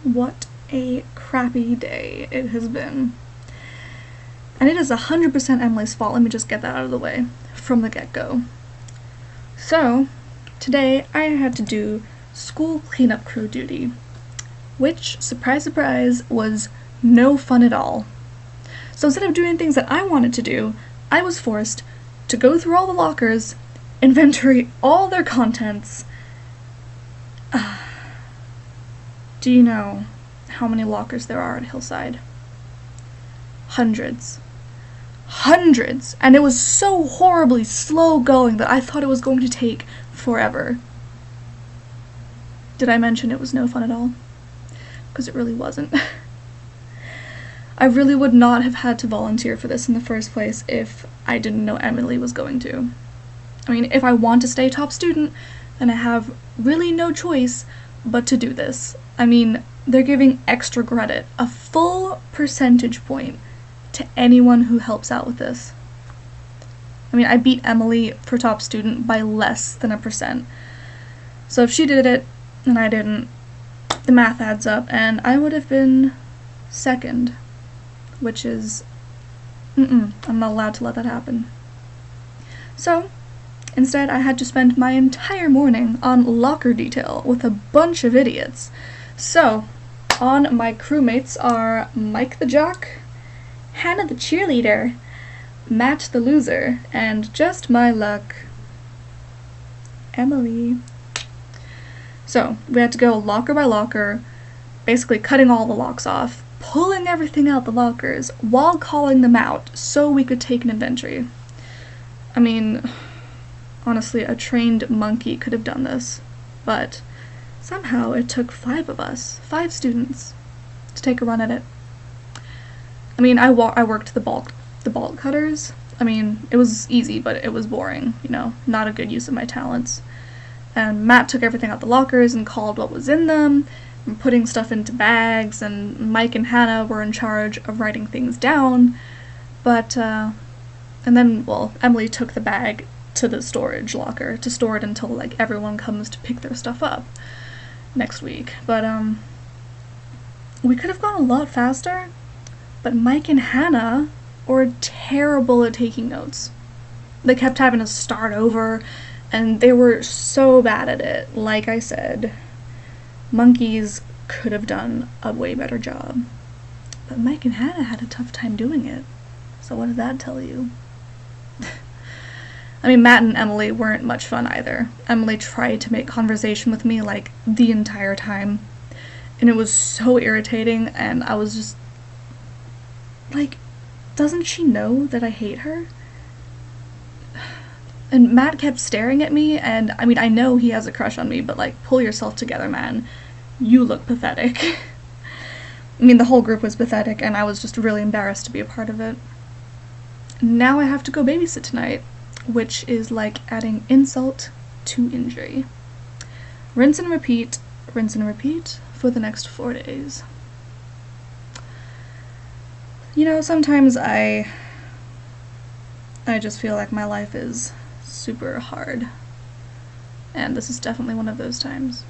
What a crappy day it has been. And it is 100% Emily's fault. Let me just get that out of the way from the get-go. So, today I had to do school cleanup crew duty, which, surprise surprise, was no fun at all. So instead of doing things that I wanted to do, I was forced to go through all the lockers, inventory all their contents. Do you know how many lockers there are at Hillside? Hundreds. Hundreds! And it was so horribly slow going that I thought it was going to take forever. Did I mention it was no fun at all? Because it really wasn't. I really would not have had to volunteer for this in the first place if I didn't know Emily was going to. I mean, if I want to stay top student, then I have really no choice but to do this. I mean, they're giving extra credit, a full percentage point, to anyone who helps out with this. I mean, I beat Emily for top student by less than 1%. So if she did it and I didn't, the math adds up, and I would have been second, which is, I'm not allowed to let that happen. So, instead I had to spend my entire morning on locker detail with a bunch of idiots. So, on my crewmates are Mike the jock, Hannah the cheerleader, Matt the loser, and just my luck, Emily. So, we had to go locker by locker, basically cutting all the locks off, pulling everything out the lockers while calling them out so we could take an inventory. I mean, honestly, a trained monkey could have done this, but somehow it took 5 of us, 5 students, to take a run at it. I mean, I worked the bulk cutters. I mean, it was easy, but it was boring, you know, not a good use of my talents. And Matt took everything out the lockers and called what was in them, and putting stuff into bags, and Mike and Hannah were in charge of writing things down, but, and then, well, Emily took the bag to the storage locker to store it until, like, everyone comes to pick their stuff up next week. But, we could have gone a lot faster, but Mike and Hannah were terrible at taking notes. They kept having to start over, and they were so bad at it. Like I said, monkeys could have done a way better job. But Mike and Hannah had a tough time doing it. So what does that tell you? I mean, Matt and Emily weren't much fun either. Emily tried to make conversation with me, like, the entire time. And it was so irritating, and I was just like, doesn't she know that I hate her? And Matt kept staring at me, and I mean, I know he has a crush on me, but like, pull yourself together, man. You look pathetic. I mean, the whole group was pathetic, and I was just really embarrassed to be a part of it. Now I have to go babysit tonight, which is like adding insult to injury. Rinse and repeat for the next 4 days. You know, sometimes I just feel like my life is super hard, and this is definitely one of those times.